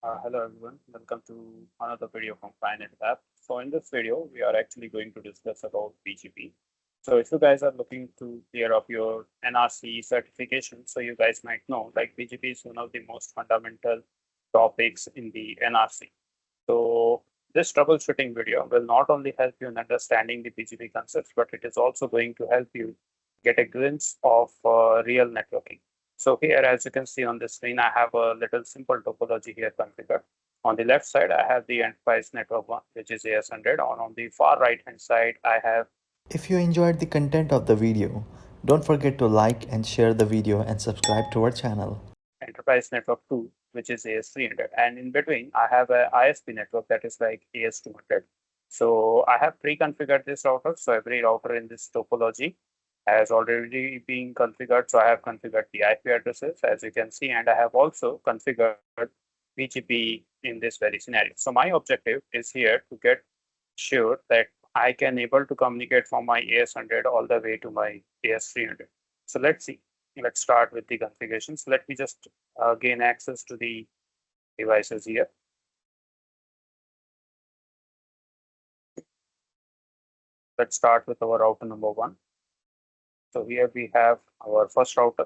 Hello everyone, welcome to another video from PyNet Lab. So in this video, we are actually going to discuss about BGP. So if you guys are looking to clear up your NRC certification, so you guys might know like BGP is one of the most fundamental topics in the NRC. So this troubleshooting video will not only help you in understanding the BGP concepts, but it is also going to help you get a glimpse of real networking. So here, as you can see on the screen, I have a little simple topology here configured. On the left side, I have the enterprise network one, which is AS100. On the far right hand side, I have. If you enjoyed the content of the video, don't forget to like and share the video and subscribe to our channel. Enterprise network 2, which is AS300. And in between, I have a ISP network that is like AS200. So I have pre-configured this router. So every router in this topology has already been configured. So I have configured the IP addresses, as you can see, and I have also configured BGP in this very scenario. So my objective is here to get sure that I can able to communicate from my AS100 all the way to my AS300. So let's see. Let's start with the configuration. So let me just gain access to the devices here. Let's start with our router number 1. So here we have our first router.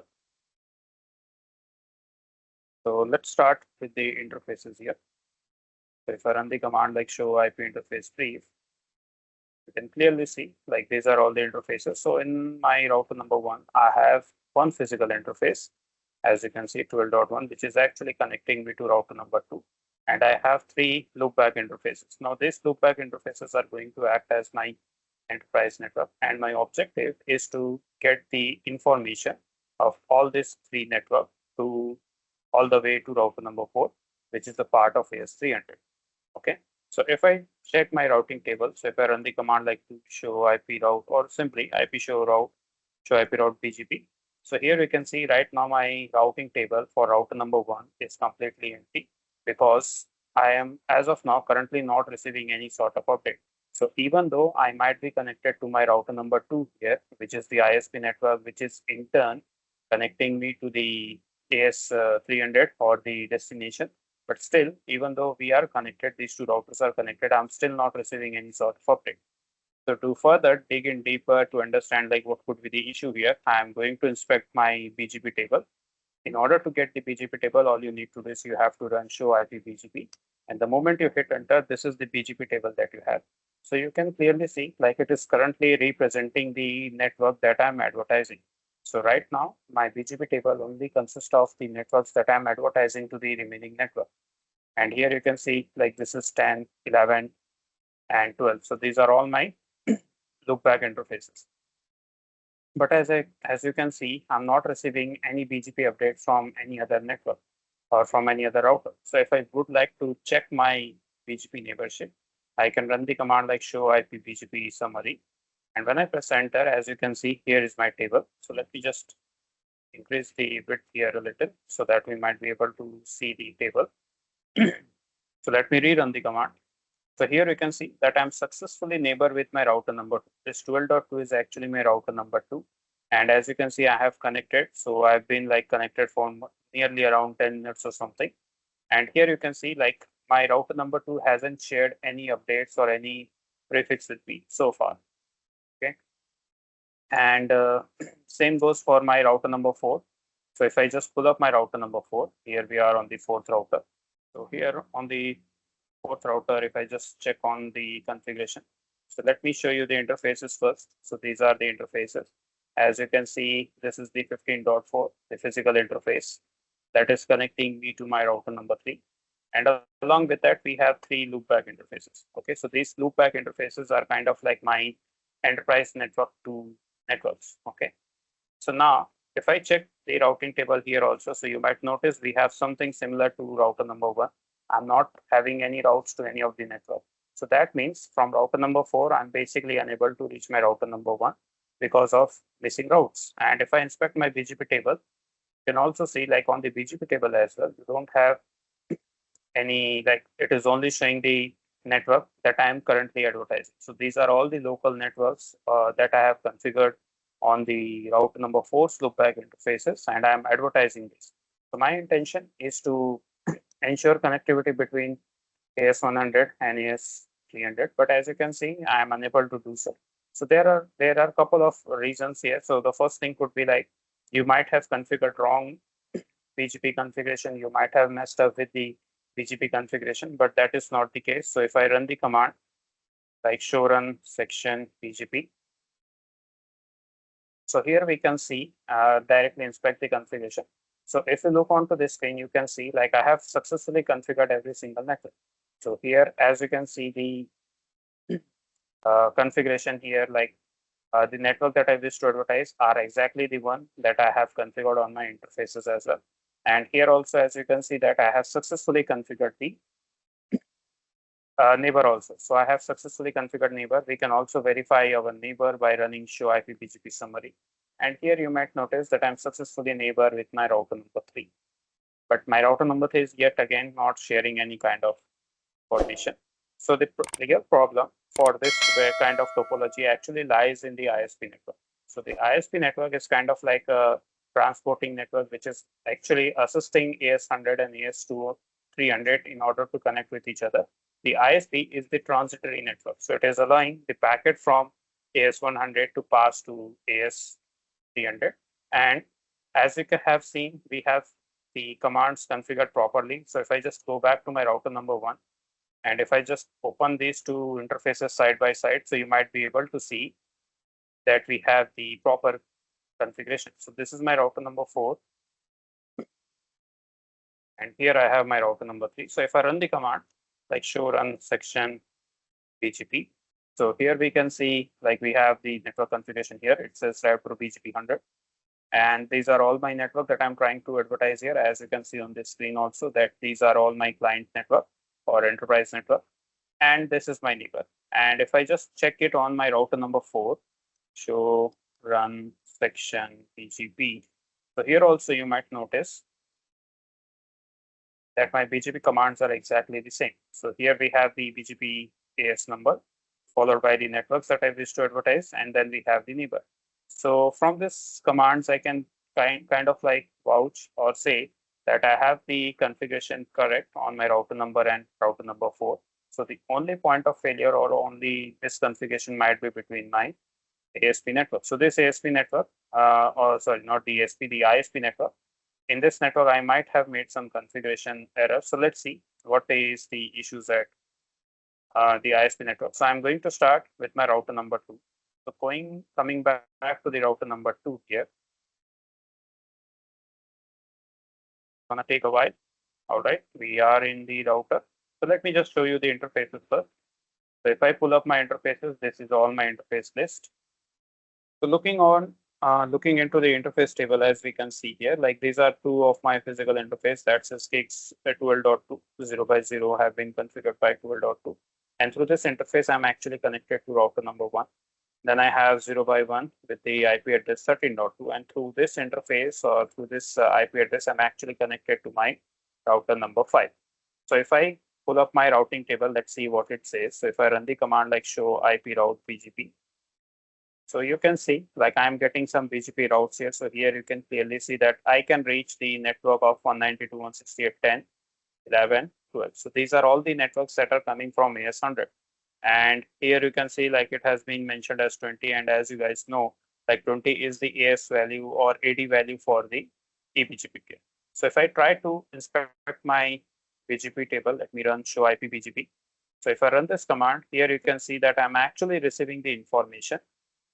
So let's start with the interfaces here. So if I run the command like show IP interface brief, you can clearly see like these are all the interfaces. So in my router number 1, I have one physical interface, as you can see 12.1, which is actually connecting me to router number 2. And I have 3 loopback interfaces. Now these loopback interfaces are going to act as my enterprise network. And my objective is to get the information of all these 3 networks to all the way to router number 4, which is the part of AS300. Okay. So if I check my routing table, so if I run the command like to show IP route or simply IP show route, show IP route BGP. So here we can see right now my routing table for router number 1 is completely empty because I am as of now currently not receiving any sort of update. So even though I might be connected to my router number 2 here, which is the ISP network, which is in turn connecting me to the AS300 or the destination, but still, even though we are connected, these 2 routers are connected, I'm still not receiving any sort of update. So to further dig in deeper to understand like what could be the issue here, I'm going to inspect my BGP table. In order to get the BGP table, all you need to do is you have to run show IP BGP. And the moment you hit enter, this is the BGP table that you have. So you can clearly see like it is currently representing the network that I'm advertising. So right now, my BGP table only consists of the networks that I'm advertising to the remaining network. And here you can see like this is 10, 11, and 12. So these are all my loopback interfaces. But as you can see, I'm not receiving any BGP update from any other network or from any other router. So if I would like to check my BGP neighborship, I can run the command like show IP BGP summary. And when I press enter, as you can see, here is my table. So let me just increase the width here a little so that we might be able to see the table. So let me rerun the command. So here you can see that I'm successfully neighbor with my router number 2. This 12.2 is actually my router number 2. And as you can see, I have connected. So I've been like connected for nearly around 10 minutes or something. And here you can see like my router number 2 hasn't shared any updates or any prefix with me so far. Okay. And same goes for my router number 4. So if I just pull up my router number 4, here we are on the 4th router. So here on the 4th router, if I just check on the configuration. So let me show you the interfaces first. So these are the interfaces. As you can see, this is the 15.4, the physical interface that is connecting me to my router number 3. And along with that, we have 3 loopback interfaces. Okay, so these loopback interfaces are kind of like my enterprise network to networks. Okay, so now if I check the routing table here also, so you might notice we have something similar to router number 1. I'm not having any routes to any of the network. So that means from router number 4, I'm basically unable to reach my router number 1 because of missing routes. And if I inspect my BGP table, you can also see like on the BGP table as well, you don't have any, like it is only showing the network that I am currently advertising. So these are all the local networks that I have configured on the router number 4 loopback interfaces, and I'm advertising this. So my intention is to ensure connectivity between AS100 and AS300, but as you can see, I am unable to do so. So there are a couple of reasons here. So the first thing could be like you might have configured wrong BGP configuration. You might have messed up with the BGP configuration, but that is not the case. So if I run the command like show run section BGP, so here we can see directly inspect the configuration. So if you look onto this screen, you can see like I have successfully configured every single network. So here, as you can see, the configuration here, like the network that I wish to advertise are exactly the one that I have configured on my interfaces as well. And here also, as you can see that I have successfully configured the neighbor also. So I have successfully configured neighbor. We can also verify our neighbor by running show IP BGP summary. And here you might notice that I'm successfully neighbor with my router number 3. But my router number 3 is yet again not sharing any kind of information. So the real problem for this kind of topology actually lies in the ISP network. So the ISP network is kind of like a transporting network, which is actually assisting AS100 and AS300 in order to connect with each other. The ISP is the transitory network. So it is allowing the packet from AS100 to pass to AS300. And as you can have seen, we have the commands configured properly. So if I just go back to my router number 1, and if I just open these two interfaces side by side, so you might be able to see that we have the proper configuration. So this is my router number 4. And here I have my router number 3. So if I run the command like show run section BGP, so here we can see like we have the network configuration here. It says router BGP 100. And these are all my network that I'm trying to advertise here. As you can see on this screen also that these are all my client network or enterprise network. And this is my neighbor. And if I just check it on my router number 4, show run section BGP. So here also you might notice that my BGP commands are exactly the same. So here we have the BGP AS number followed by the networks that I wish to advertise, and then we have the neighbor. So from this commands, I can kind of like vouch or say that I have the configuration correct on my router number and router number 4. So the only point of failure or only misconfiguration might be between my ASP network. So this ASP network, or sorry, not the ASP, the ISP network. In this network, I might have made some configuration error. So let's see what is the issues at the ISP network. So I'm going to start with my router number 2. So coming back to the router number 2 here. Gonna take a while. All right, we are in the router. So let me just show you the interfaces first. So if I pull up my interfaces, this is all my interface list. So looking into the interface table, as we can see here, like these are two of my physical interface. That's gigs 12.2 0x0 have been configured by 12.2. And through this interface, I'm actually connected to router number 1. Then I have 0x1 with the IP address 13.2. And through this interface or through this IP address, I'm actually connected to my router number 5. So if I pull up my routing table, let's see what it says. So if I run the command like show IP route BGP, so you can see like I'm getting some BGP routes here. So here you can clearly see that I can reach the network of 192.168.10.11.12. So these are all the networks that are coming from AS100. And here you can see like it has been mentioned as 20. And as you guys know, like 20 is the AS value or AD value for the eBGP. So if I try to inspect my BGP table, let me run show IP BGP. So if I run this command, here you can see that I'm actually receiving the information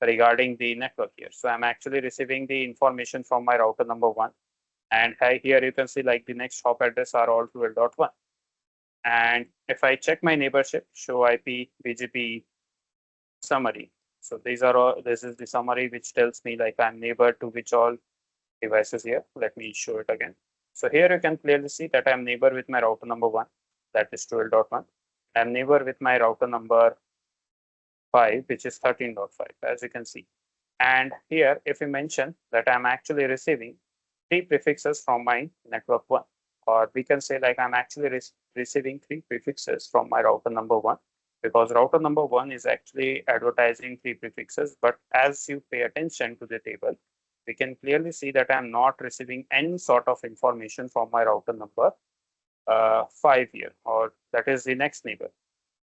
regarding the network here. So I'm actually receiving the information from my router number 1. And here you can see like the next hop address are all 12.1. And if I check my neighborship, show IP BGP summary. So this is the summary which tells me like I'm neighbor to which all devices here. Let me show it again. So here you can clearly see that I'm neighbor with my router number 1, that is 12.1. I'm neighbor with my router number 5, which is 13.5, as you can see. And here, if we mention that I'm actually receiving 3 prefixes from my network 1, or we can say like I'm actually receiving 3 prefixes from my router number 1, because router number 1 is actually advertising 3 prefixes. But as you pay attention to the table, we can clearly see that I'm not receiving any sort of information from my router number 5 here, or that is the next neighbor.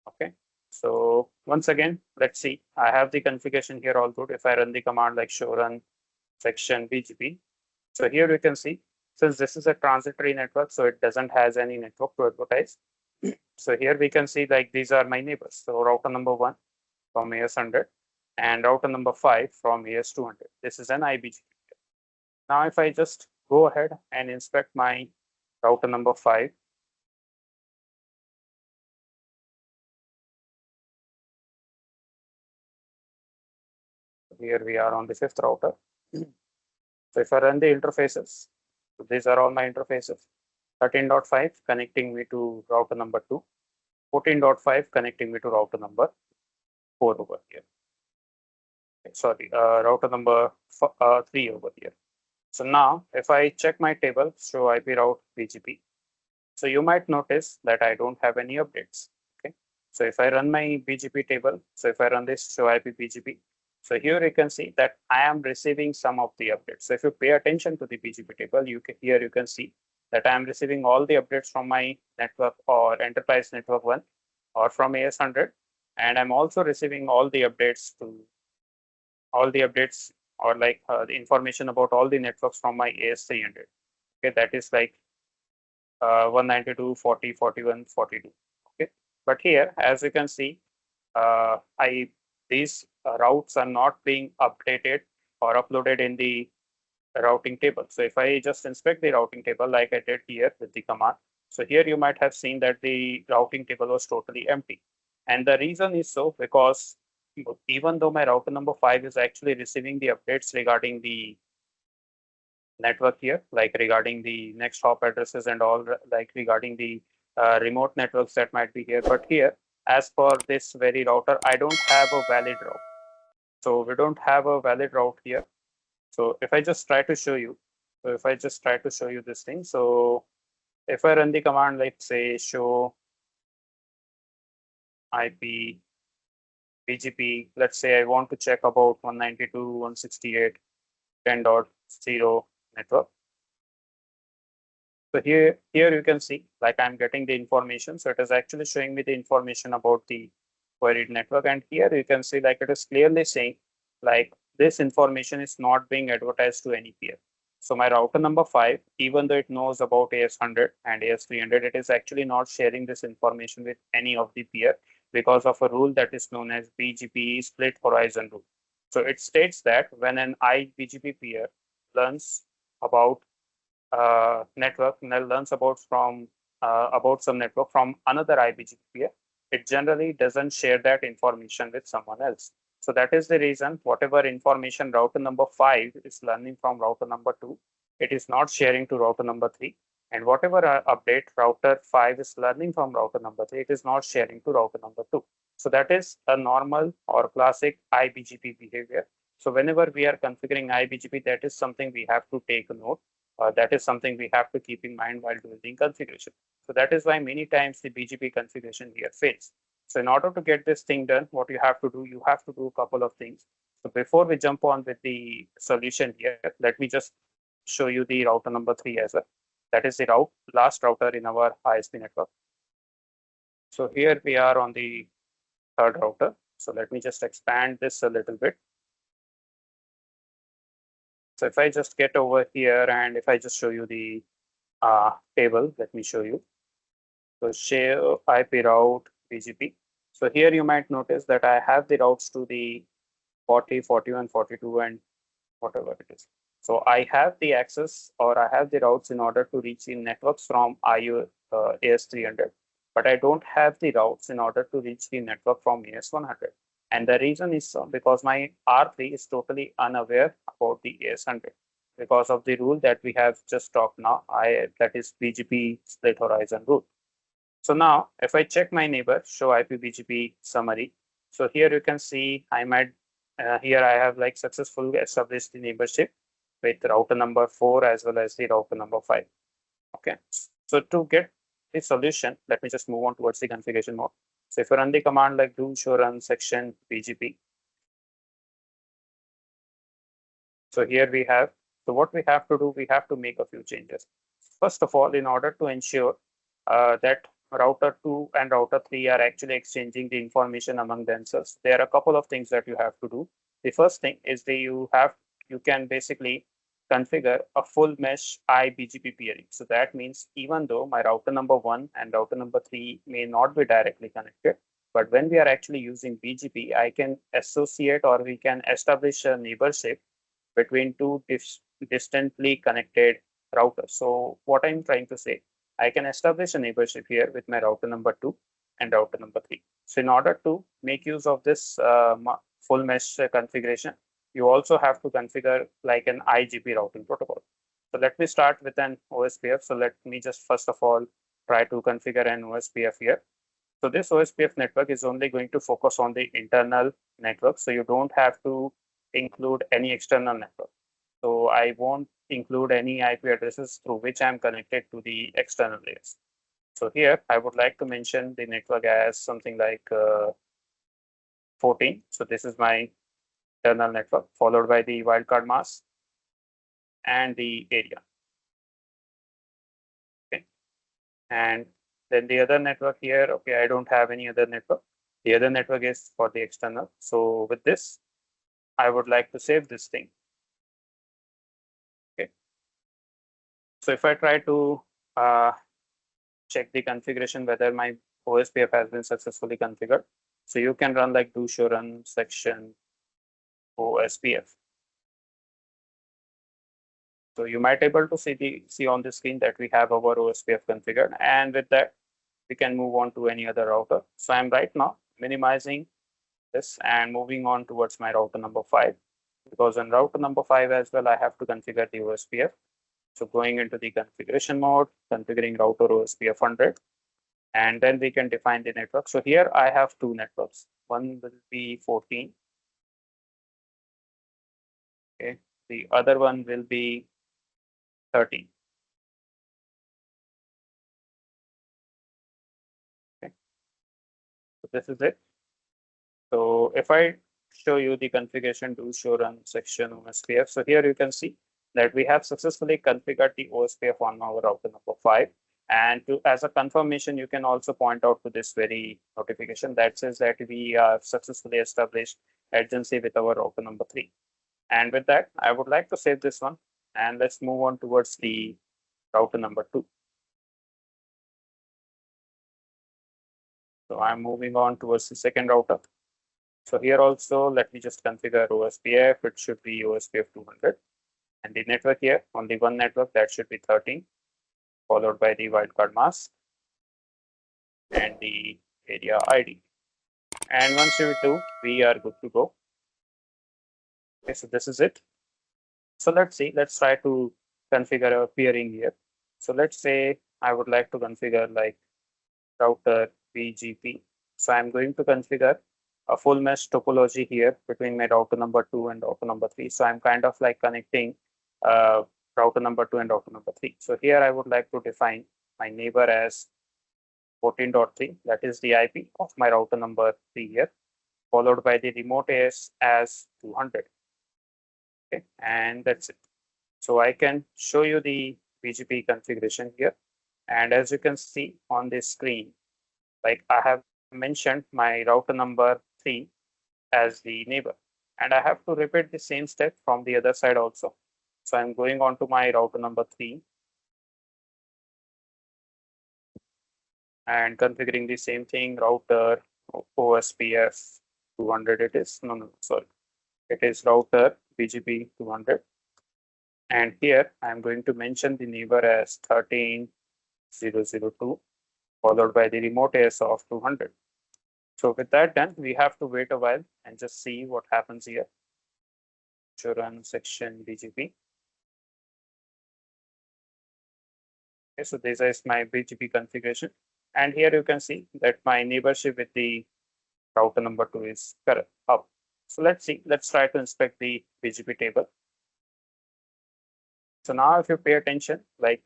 Okay. So once again, let's see. I have the configuration here all good. If I run the command like show run section BGP, so here we can see, since this is a transitory network, so it doesn't has any network to advertise. So here we can see like these are my neighbors. So router number 1 from AS100 and router number 5 from AS200. This is an IBGP. Now if I just go ahead and inspect my router number 5, here we are on the 5th router. So if I run the interfaces, so these are all my interfaces. 13.5 connecting me to router number 2, 14.5 connecting me to router number 4 over here. Sorry, router number 3 over here. So now if I check my table, show IP route BGP, so you might notice that I don't have any updates. Okay, so if I run my BGP table, so if I run this show IP BGP, so here you can see that I am receiving some of the updates. So if you pay attention to the BGP table, here you can see that I am receiving all the updates from my network or enterprise network 1 or from AS100, and I'm also receiving all the updates or like the information about all the networks from my AS300. Okay, that is like 192, 40, 41, 42. Okay, but here, as you can see, these routes are not being updated or uploaded in the routing table. So if I just inspect the routing table like I did here with the command, so here you might have seen that the routing table was totally empty. And the reason is so because even though my router number 5 is actually receiving the updates regarding the network here, like regarding the next hop addresses and all, like regarding the remote networks that might be here. But here, as per this very router, I don't have a valid route. So we don't have a valid route here. So if I just try to show you, this thing, so if I run the command, let's say show IP BGP, let's say I want to check about 192.168.10.0 network. So here you can see like I'm getting the information. So it is actually showing me the information about the queried network. And here you can see like it is clearly saying like this information is not being advertised to any peer. So my router number 5, even though it knows about AS100 and AS300, it is actually not sharing this information with any of the peer because of a rule that is known as BGP split horizon rule. So it states that when an IBGP peer learns about network learns about some network from another IBGP peer, it generally doesn't share that information with someone else. So that is the reason whatever information router number 5 is learning from router number 2, it is not sharing to router number 3. And whatever update router 5 is learning from router number 3, it is not sharing to router number 2. So that is a normal or classic IBGP behavior. So whenever we are configuring IBGP, that is something we have to take a note. That is something we have to keep in mind while doing configuration. So that is why many times the BGP configuration here fails. So in order to get this thing done, what you have to do a couple of things. So before we jump on with the solution here, let me just show you the router number 3 as well. That is the last router in our ISP network. So here we are on the 3rd router. So let me just expand this a little bit. So if I just get over here and if I just show you the table, let me show you. So share IP route BGP. So here you might notice that I have the routes to the 40, 41, 42, and whatever it is. So I have the access or I have the routes in order to reach the networks from AS300, but I don't have the routes in order to reach the network from AS100. And the reason is because my R3 is totally unaware about the AS100 because of the rule that we have just talked now, that is BGP split horizon rule. So now if I check my neighbor, show IP BGP summary. So here you can see I might, here I have like successfully established the neighborship with router number 4 as well as the router number 5. Okay, so to get the solution, let me just move on towards the configuration mode. So if you run the command like do show run section BGP. So here we have, so what we have to do, we have to make a few changes. First of all, in order to ensure that router 2 and router 3 are actually exchanging the information among themselves. There are a couple of things that you have to do. The first thing is that you can basically configure a full mesh BGP peering. So that means even though my router number 1 and router number 3 may not be directly connected, but when we are actually using BGP, I can associate or we can establish a neighborship between two distantly connected routers. So what I'm trying to say, I can establish a neighborship here with my router number 2 and router number 3. So in order to make use of this full mesh configuration, you also have to configure like an IGP routing protocol. So let me start with an OSPF. So let me just first of all try to configure an OSPF here. So this OSPF network is only going to focus on the internal network. So you don't have to include any external network. So I won't include any IP addresses through which I'm connected to the external layers. So here I would like to mention the network as something like 14. So this is my internal network, followed by the wildcard mask and the area. Okay. And then the other network here, okay, I don't have any other network. The other network is for the external. So with this, I would like to save this thing. Okay. So if I try to check the configuration whether my OSPF has been successfully configured, so you can run like do show run section OSPF. So you might able to see on the screen that we have our OSPF configured, and with that we can move on to any other router. So I'm right now minimizing this and moving on towards my router number 5, because on router number 5 as well I have to configure the OSPF. So going into the configuration mode, configuring router OSPF 100, and then we can define the network. So here I have two networks. One will be 14. Okay, the other one will be 13. Okay, so this is it. So if I show you the configuration do show run section OSPF, so here you can see that we have successfully configured the OSPF on our router number 5. And as a confirmation, you can also point out to this very notification that says that we have successfully established adjacency with our router number 3. And with that, I would like to save this one, and let's move on towards the router number 2. So I'm moving on towards the second router. So here also, let me just configure OSPF. It should be OSPF 200. And the network here, on the one network, that should be 13, followed by the wildcard mask and the area ID. And once you do, we are good to go. Okay, so this is it. So let's see, let's try to configure a peering here. So let's say I would like to configure like router BGP. So I'm going to configure a full mesh topology here between my router number 2 and router number 3. So I'm kind of like connecting router number 2 and router number 3. So here I would like to define my neighbor as 14.3, that is the IP of my router number 3 here, followed by the remote AS as 200. Okay, and that's it. So I can show you the BGP configuration here. And as you can see on this screen, like I have mentioned my router number 3 as the neighbor, and I have to repeat the same step from the other side also. So I'm going on to my router number 3 and configuring the same thing, router OSPF 200 it is, no, sorry. It is router BGP 200. And here I'm going to mention the neighbor as 13.002, followed by the remote AS of 200. So with that done, we have to wait a while and just see what happens here. So run section BGP. Okay, so this is my BGP configuration. And here you can see that my neighborship with the router number 2 is correct up. So let's see, let's try to inspect the BGP table. So now if you pay attention, like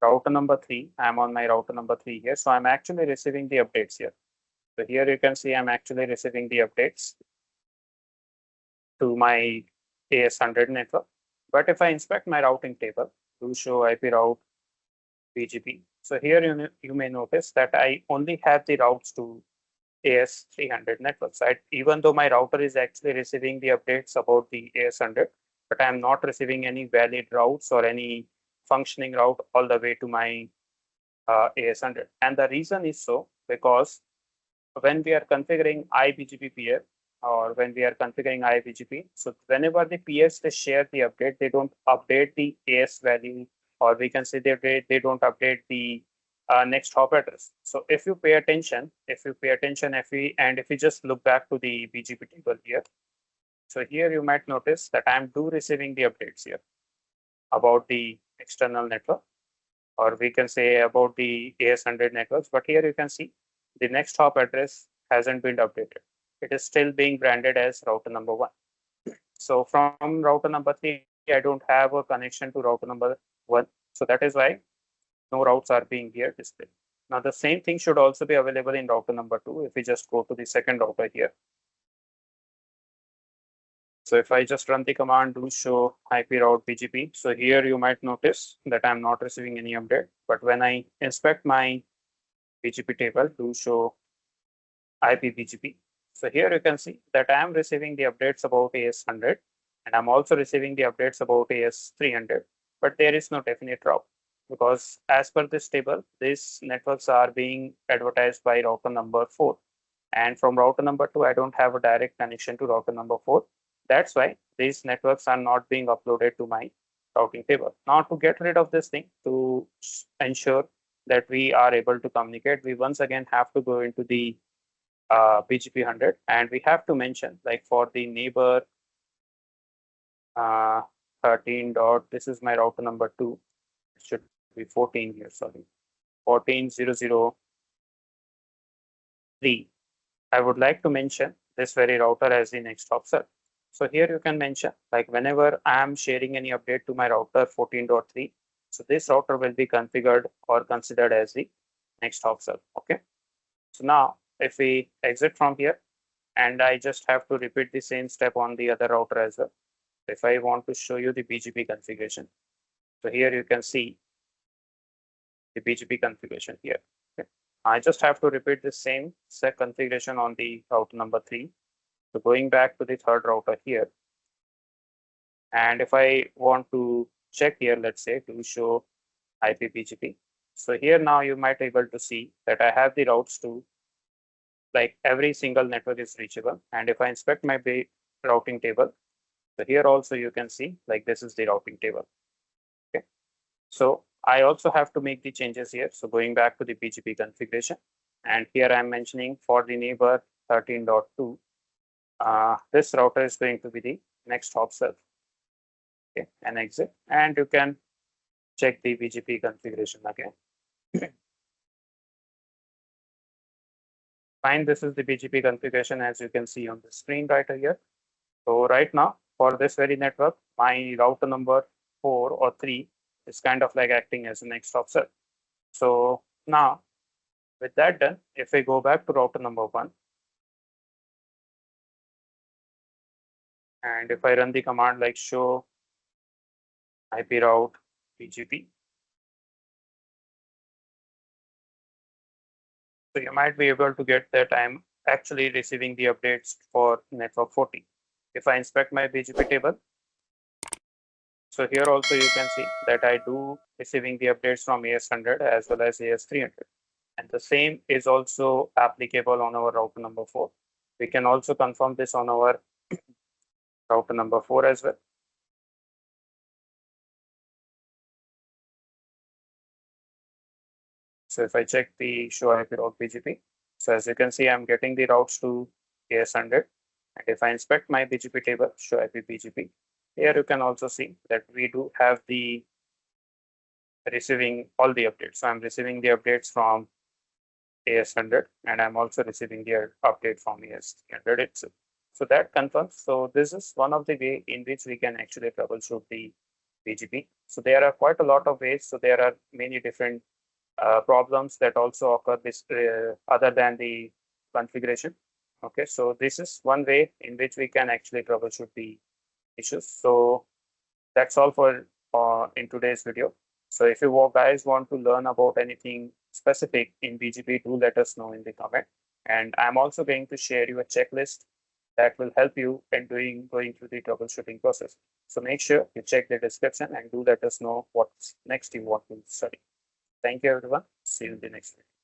router number 3, I'm on my router number 3 here. So I'm actually receiving the updates here. So here you can see I'm actually receiving the updates to my AS100 network. But if I inspect my routing table to show IP route BGP, So here you may notice that I only have the routes to AS300 network site, even though my router is actually receiving the updates about the AS100, but I'm not receiving any valid routes or any functioning route all the way to my AS100. And the reason is so because when we are configuring iBGP peer or when we are configuring iBGP, so whenever the peers they share the update, they don't update the AS value, or we can say they don't update the next hop address. So if you pay attention, if we just look back to the BGP table here, so here you might notice that I'm receiving the updates here about the external network, or we can say about the AS100 networks. But here you can see the next hop address hasn't been updated. It is still being branded as router number 1. So from router number 3, I don't have a connection to router number 1. So that is why no routes are being here displayed. Now the same thing should also be available in router number 2 if we just go to the second router here. So if I just run the command do show IP route BGP, so here you might notice that I'm not receiving any update. But when I inspect my BGP table do show IP BGP, so here you can see that I am receiving the updates about AS100 and I'm also receiving the updates about AS300, but there is no definite route because as per this table, these networks are being advertised by router number 4. And from router number 2, I don't have a direct connection to router number 4. That's why these networks are not being uploaded to my routing table. Now to get rid of this thing, to ensure that we are able to communicate, we once again have to go into the BGP 100 and we have to mention like for the neighbor 13 dot, this is my router number 2, it should be 14 here, sorry, 14.0.0.3. I would like to mention this very router as the next hop server. So here you can mention like whenever I am sharing any update to my router 14.3, so this router will be configured or considered as the next hop server. Okay. So now if we exit from here and I just have to repeat the same step on the other router as well. If I want to show you the BGP configuration, so here you can see the BGP configuration here. Okay. I just have to repeat the same set configuration on the router number 3. So going back to the third router here, and if I want to check here, let's say to show IP BGP. So here now you might be able to see that I have the routes to like every single network is reachable. And if I inspect my routing table, so here also you can see like this is the routing table. Okay. So I also have to make the changes here. So going back to the BGP configuration, and here I'm mentioning for the neighbor 13.2, this router is going to be the next hop server. Okay, and exit, and you can check the BGP configuration again. Fine, this is the BGP configuration as you can see on the screen right here. So right now for this very network, my router number 4 or 3 is kind of like acting as the next hop server. So now with that done, if I go back to router number 1, and if I run the command like show IP route BGP, so you might be able to get that I'm actually receiving the updates for network 40. If I inspect my BGP table, so here also you can see that I receiving the updates from AS100 as well as AS300. And the same is also applicable on our router number 4. We can also confirm this on our router number 4 as well. So if I check the show IP route BGP, so as you can see, I'm getting the routes to AS100. And if I inspect my BGP table, show IP BGP, here you can also see that we do have the receiving all the updates. So I'm receiving the updates from AS100 and I'm also receiving the update from AS300 itself. So that confirms. So this is one of the way in which we can actually troubleshoot the BGP. So there are quite a lot of ways. So there are many different problems that also occur this other than the configuration. Okay, so this is one way in which we can actually troubleshoot the issues. So that's all for in today's video. So if you guys want to learn about anything specific in BGP, do let us know in the comment. And I'm also going to share you a checklist that will help you in going through the troubleshooting process. So make sure you check the description and do let us know what's next you want to study. Thank you, everyone. See you in the next video.